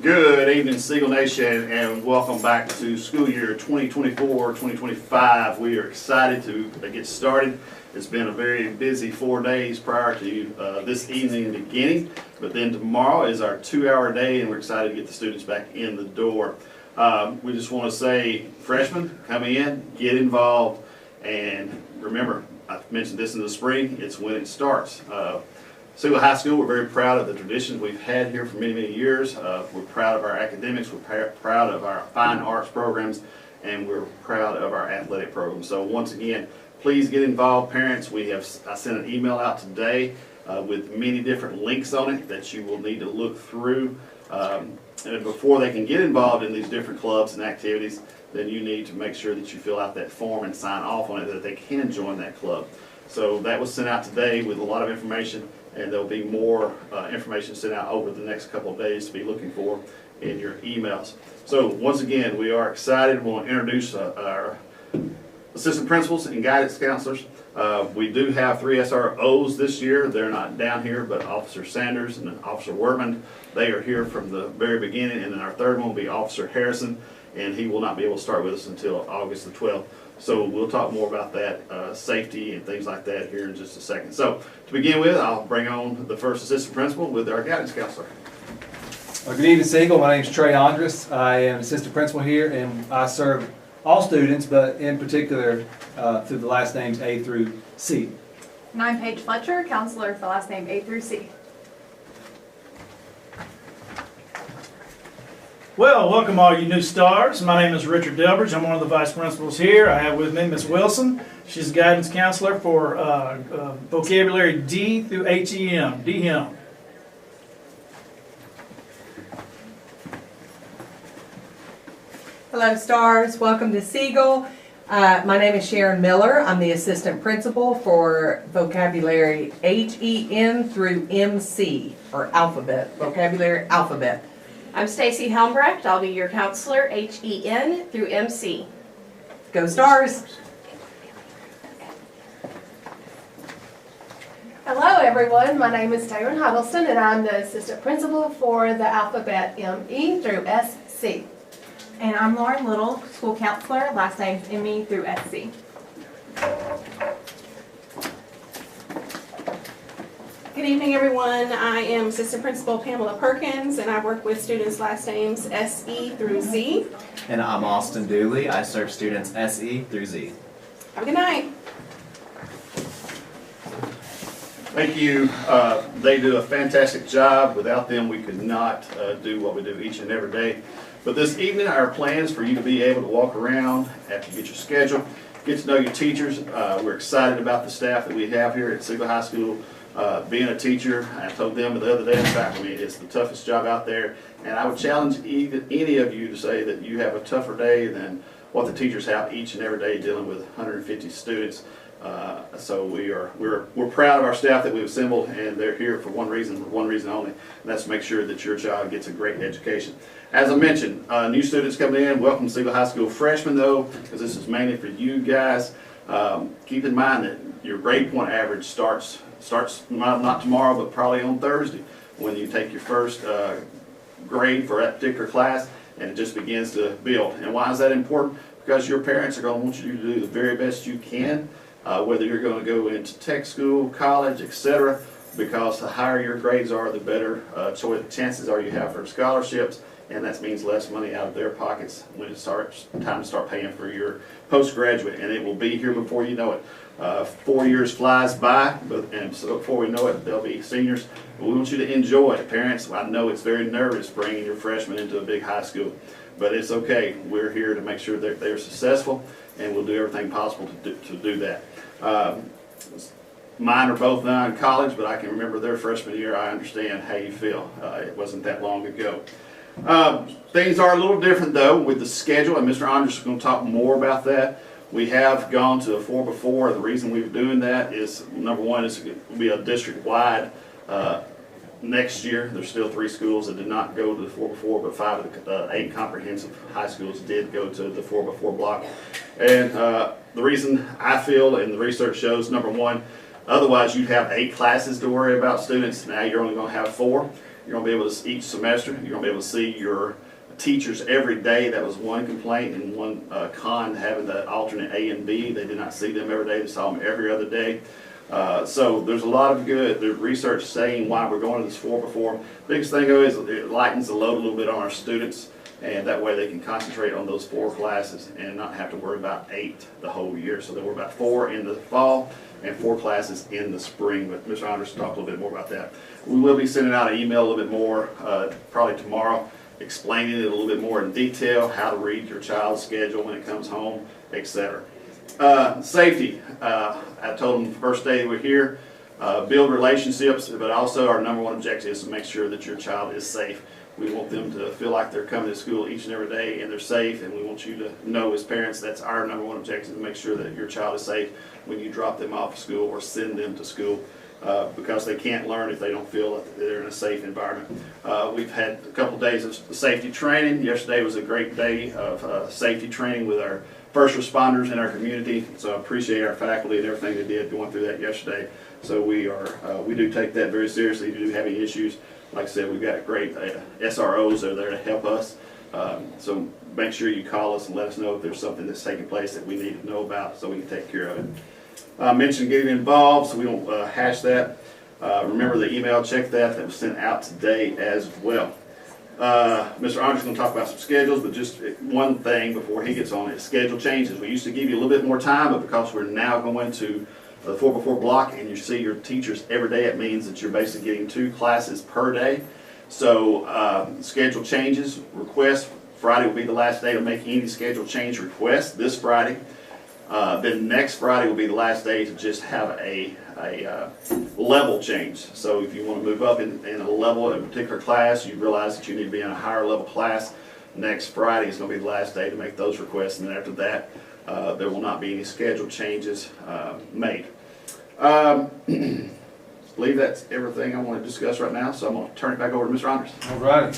Good evening, Seagull Nation, and welcome back to school year 2024-2025. We are excited to get started. It's been a very busy 4 days prior to this evening beginning, but then tomorrow is our 2-hour day, and we're excited to get the students back in the door. We just want to say, freshmen, come in, get involved, and remember, I mentioned this in the spring, it's when it starts. Seagull High School, we're very proud of the traditions we've had here for many, many years. We're proud of our academics, we're proud of our fine arts programs, and we're proud of our athletic programs. So once again, please get involved, parents. I sent an email out today with many different links on it that you will need to look through. And before they can get involved in these different clubs and activities, then you need to make sure that you fill out that form and sign off on it that they can join that club. So that was sent out today with a lot of information, and there'll be more information sent out over the next couple of days to be looking for in your emails. So once again, we are excited. We want to introduce our assistant principals and guidance counselors. We do have 3 SROs this year. They're not down here, but Officer Sanders and Officer Workman, they are here from the very beginning, and then our third one will be Officer Harrison, and he will not be able to start with us until August the 12th. So we'll talk more about that, safety and things like that here in just a second. So to begin with, I'll bring on the first assistant principal with our guidance counselor. Good evening, Seagull. My name is Trey Andrus. I am assistant principal here, and I serve all students, but in particular through the last names A through C. And I'm Paige Fletcher, counselor for the last name A through C. Well, welcome all you new stars. My name is Richard Delbridge. I'm one of the vice principals here. I have with me Ms. Wilson. She's a guidance counselor for vocabulary D through HEM, DHEM. Hello stars, welcome to Seagull. My name is Sharon Miller. I'm the assistant principal for vocabulary HEM through MC, or alphabet, vocabulary alphabet. I'm Stacy Helmbrecht. I'll be your counselor, HEN through MC. Go stars! Hello everyone, my name is Taryn Huddleston and I'm the assistant principal for the alphabet ME through SC. And I'm Lauren Little, school counselor, last name's ME through SC. Good evening, everyone. I am Assistant Principal Pamela Perkins, and I work with students' last names SE through Z. And I'm Austin Dooley. I serve students SE through Z. Have a good night. Thank you. They do a fantastic job. Without them, we could not do what we do each and every day. But this evening, our plans for you to be able to walk around after you get your schedule, get to know your teachers. We're excited about the staff that we have here at Seagull High School. Being a teacher, I told them the other day, in fact, it's the toughest job out there, and I would challenge any of you to say that you have a tougher day than what the teachers have each and every day dealing with 150 students. So we're proud of our staff that we've assembled, and they're here for one reason only, and that's to make sure that your child gets a great education. As I mentioned, new students coming in, welcome to Seagull High School. Freshmen though, because this is mainly for you guys, keep in mind that your grade point average starts not tomorrow, but probably on Thursday when you take your first grade for that particular class, and it just begins to build. And why is that important? Because your parents are going to want you to do the very best you can, whether you're going to go into tech school, college, etc. Because the higher your grades are, the better chances are you have for scholarships, and that means less money out of their pockets when it's time to start paying for your postgraduate, and it will be here before you know it. 4 years flies by, and so before we know it, they'll be seniors. But we want you to enjoy it. Parents, I know it's very nervous bringing your freshmen into a big high school, but it's okay. We're here to make sure that they're successful, and we'll do everything possible to do that. Mine are both now in college, but I can remember their freshman year. I understand how you feel. It wasn't that long ago. Things are a little different though with the schedule, and Mr. Andrus is going to talk more about that. We have gone to a 4x4. The reason we're doing that is, number one, it will be a district-wide next year. There's still 3 schools that did not go to the 4x4, but 5 of the 8 comprehensive high schools did go to the 4x4 block. And the reason I feel, and the research shows, number one, otherwise you'd have 8 classes to worry about students. Now you're only going to have 4. You're gonna be able to, each semester, you're gonna be able to see your teachers every day. That was one complaint and one con, having the alternate A and B. They did not see them every day, they saw them every other day. So there's a lot of good research saying why we're going to this 4x4. Biggest thing though is it lightens the load a little bit on our students, and that way they can concentrate on those 4 classes and not have to worry about 8 the whole year. So they'll worry about 4 in the fall and 4 classes in the spring. But Mr. Anders will talk a little bit more about that. We will be sending out an email a little bit more probably tomorrow, explaining it a little bit more in detail, how to read your child's schedule when it comes home, etc. Safety. I told them the first day we're here, build relationships, but also our #1 objective is to make sure that your child is safe. We want them to feel like they're coming to school each and every day and they're safe, and we want you to know as parents that's our #1 objective, to make sure that your child is safe when you drop them off to school or send them to school, because they can't learn if they don't feel that they're in a safe environment. We've had a couple days of safety training. Yesterday was a great day of safety training with our first responders in our community, so I appreciate our faculty and everything they did going through that yesterday. So we do take that very seriously. If you do have any issues, like I said, we've got great SROs that are there to help us. So make sure you call us and let us know if there's something that's taking place that we need to know about so we can take care of it. I mentioned getting involved, so we don't hash that. Remember the email, check that was sent out today as well. Mr. Anders is going to talk about some schedules, but just one thing before he gets on it, schedule changes. We used to give you a little bit more time, but because we're now going to the 4x4 block and you see your teachers every day, it means that you're basically getting 2 classes per day. So schedule changes, requests, Friday will be the last day to make any schedule change requests, this Friday. Then next Friday will be the last day to just have a level change. So if you want to move up in a level in a particular class, you realize that you need to be in a higher level class, next Friday is going to be the last day to make those requests, and then after that there will not be any schedule changes made. I believe that's everything I want to discuss right now, so I'm going to turn it back over to Mr. Anders. All righty.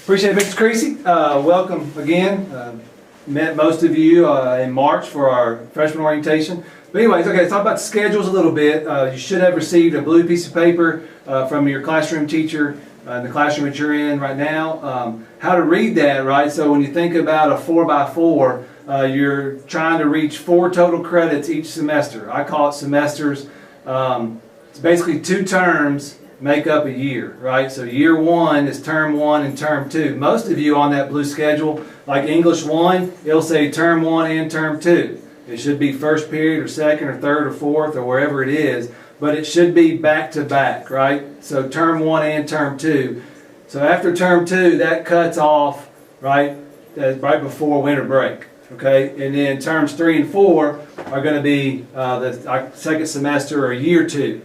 Appreciate it, Mr. Creasy. Welcome again. Met most of you in March for our freshman orientation. But anyways, okay, let's talk about schedules a little bit. You should have received a blue piece of paper from your classroom teacher in the classroom that you're in right now. How to read that, right? So when you think about a 4x4, you're trying to reach 4 total credits each semester. I call it semesters. It's basically 2 terms make up a year, right? So year 1 is term 1 and term 2. Most of you on that blue schedule, like English 1, it'll say term 1 and term 2. It should be first period or second or third or fourth or wherever it is, but it should be back to back, right? So term 1 and term 2. So after term 2, that cuts off, right, right before winter break, okay? And then terms 3 and 4 are going to be the second semester or year 2.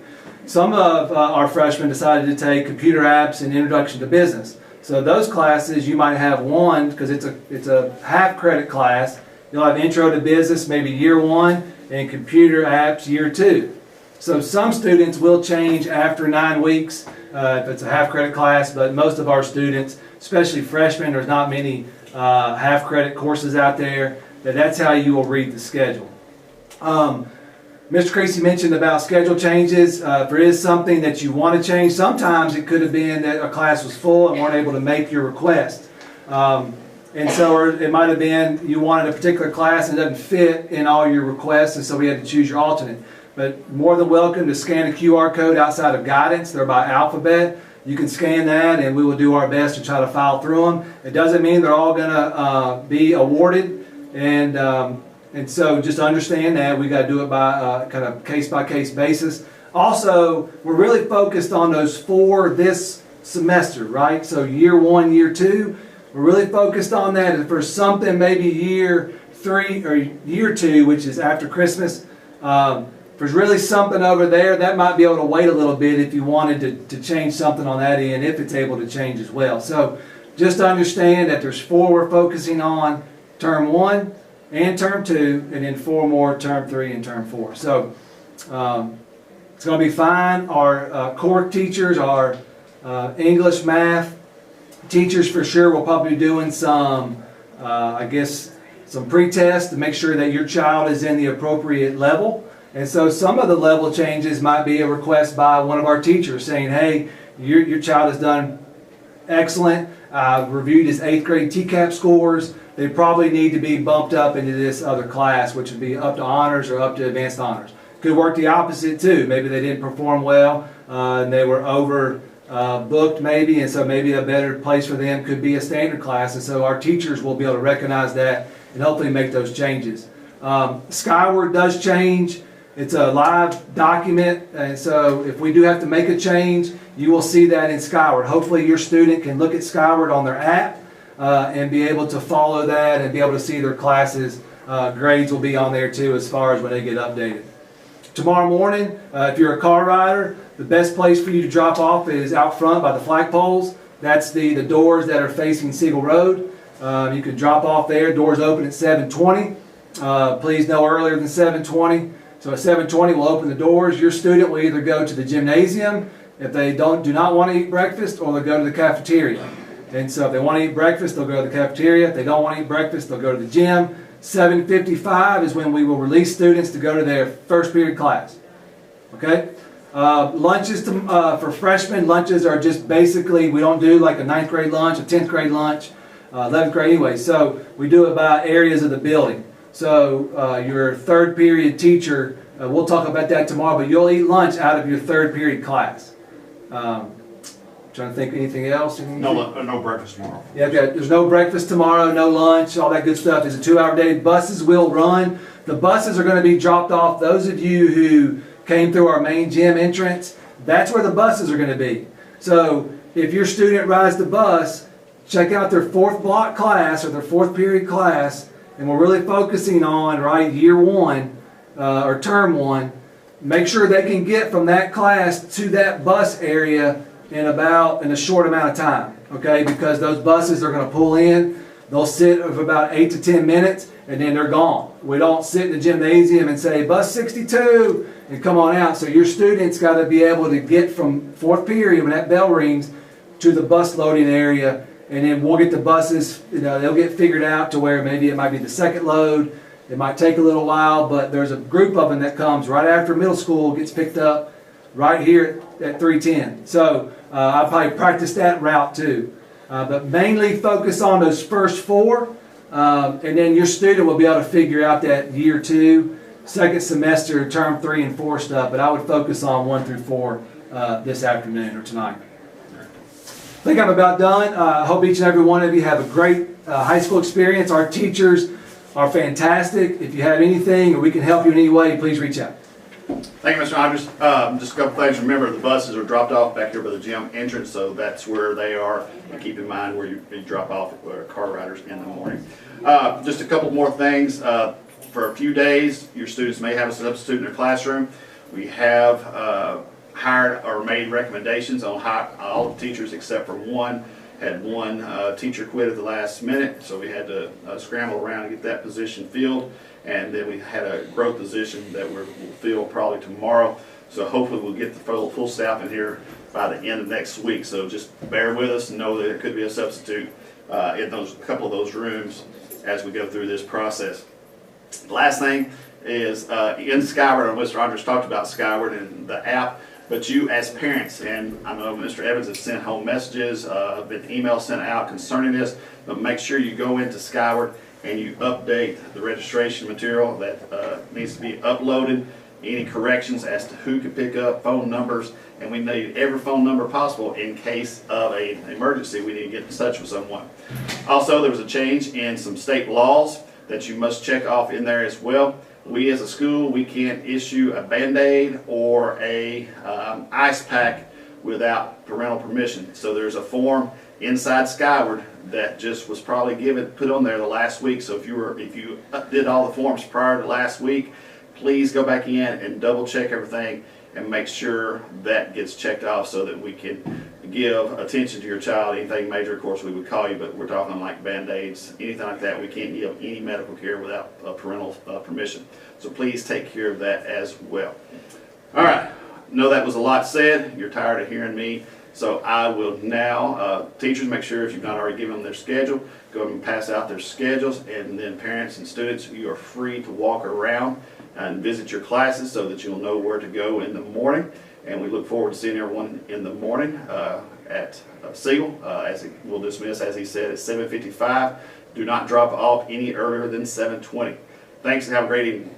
Some of our freshmen decided to take computer apps and introduction to business. So those classes, you might have one, because it's a half credit class. You'll have intro to business, maybe year 1, and computer apps year 2. So some students will change after 9 weeks if it's a half credit class, but most of our students, especially freshmen, there's not many half credit courses out there, that's how you will read the schedule. Mr. Creasy mentioned about schedule changes. If there is something that you want to change, sometimes it could have been that a class was full and weren't able to make your request. And so it might have been you wanted a particular class and it doesn't fit in all your requests, and so we had to choose your alternate. But more than welcome to scan a QR code outside of guidance. They're by alphabet. You can scan that and we will do our best to try to file through them. It doesn't mean they're all going to be awarded, and so just understand that we got to do it by kind of case-by-case basis. Also, we're really focused on those 4 this semester, right? So year 1, year 2, we're really focused on that. If there's something maybe year 3 or year 2, which is after Christmas, if there's really something over there, that might be able to wait a little bit if you wanted to change something on that end, if it's able to change as well. So just understand that there's 4 we're focusing on, term 1 and term 2, and then 4 more, term 3 and term 4. So it's going to be fine. Our core teachers, our English, math teachers for sure will probably be doing some, some pre-tests to make sure that your child is in the appropriate level. And so some of the level changes might be a request by one of our teachers saying, hey, your child has done excellent. I've reviewed his 8th grade TCAP scores. They probably need to be bumped up into this other class, which would be up to honors or up to advanced honors. Could work the opposite too. Maybe they didn't perform well and they were over booked maybe, and so maybe a better place for them could be a standard class, and so our teachers will be able to recognize that and hopefully make those changes. Skyward does change. It's a live document, and so if we do have to make a change, you will see that in Skyward. Hopefully your student can look at Skyward on their app and be able to follow that and be able to see their classes. Grades will be on there too as far as when they get updated. Tomorrow morning, if you're a car rider, the best place for you to drop off is out front by the flagpoles. That's the doors that are facing Siegel Road. You can drop off there. Doors open at 7:20. Please no earlier than 7:20. So at 7:20 we'll open the doors. Your student will either go to the gymnasium if they do not want to eat breakfast, or they'll go to the cafeteria. And so if they want to eat breakfast, they'll go to the cafeteria. If they don't want to eat breakfast, they'll go to the gym. 7:55 is when we will release students to go to their first period class. Okay? Lunches for freshmen, lunches are just basically, we don't do like a 9th grade lunch, a 10th grade lunch, 11th grade anyway. So we do it by areas of the building. So your 3rd period teacher, we'll talk about that tomorrow, but you'll eat lunch out of your 3rd period class. Trying to think of anything else? No breakfast tomorrow. Yeah, okay. There's no breakfast tomorrow, no lunch, all that good stuff. It's a 2-hour day. Buses will run. The buses are going to be dropped off. Those of you who came through our main gym entrance, that's where the buses are going to be. So if your student rides the bus, check out their 4th block class or their 4th period class, and we're really focusing on, right, year 1 or term 1. Make sure they can get from that class to that bus area in a short amount of time, okay? Because those buses are going to pull in. They'll sit for about 8 to 10 minutes, and then they're gone. We don't sit in the gymnasium and say, bus 62, and come on out. So your students got to be able to get from 4th period, when that bell rings, to the bus loading area, and then we'll get the buses, they'll get figured out to where maybe it might be the 2nd load. It might take a little while, but there's a group of them that comes right after middle school, gets picked up right here at 310. So I'll probably practice that route too. But mainly focus on those first 4, and then your student will be able to figure out that year 2, 2nd semester, term 3 and 4 stuff. But I would focus on 1 through 4 this afternoon or tonight. I think I'm about done. I hope each and every one of you have a great high school experience. Our teachers are fantastic. If you have anything or we can help you in any way, please reach out. Thank you, Mr. Hodges. Just a couple things. Remember, the buses are dropped off back here by the gym entrance, so that's where they are. And keep in mind where you drop off car riders in the morning. Just a couple more things. For a few days, your students may have a substitute in their classroom. We have hired or made recommendations on all the teachers except for one. Had one teacher quit at the last minute, so we had to scramble around to get that position filled. And then we had a growth position that we'll fill probably tomorrow. So hopefully we'll get the full staff in here by the end of next week. So just bear with us and know that it could be a substitute in a couple of those rooms as we go through this process. The last thing is in Skyward, and Mr. Rogers talked about Skyward and the app, but you as parents, and I know Mr. Evans has sent home messages, been emails sent out concerning this, but make sure you go into Skyward and you update the registration material that needs to be uploaded, any corrections as to who can pick up, phone numbers, and we need every phone number possible in case of an emergency. We need to get in touch with someone. Also, there was a change in some state laws that you must check off in there as well. We as a school, we can't issue a Band-Aid or a ice pack without parental permission. So there's a form inside Skyward that just was probably put on there the last week. So if you did all the forms prior to last week, please go back in and double check everything and make sure that gets checked off so that we can give attention to your child. Anything major, of course, we would call you, but we're talking like Band-Aids, anything like that. We can't give any medical care without parental permission. So please take care of that as well. All right, know that was a lot said. You're tired of hearing me. So I will now, teachers, make sure if you've not already given them their schedule, go ahead and pass out their schedules, and then parents and students, you are free to walk around and visit your classes so that you'll know where to go in the morning. And we look forward to seeing everyone in the morning at Siegel. As we'll dismiss, as he said, at 7:55. Do not drop off any earlier than 7:20. Thanks and have a great evening.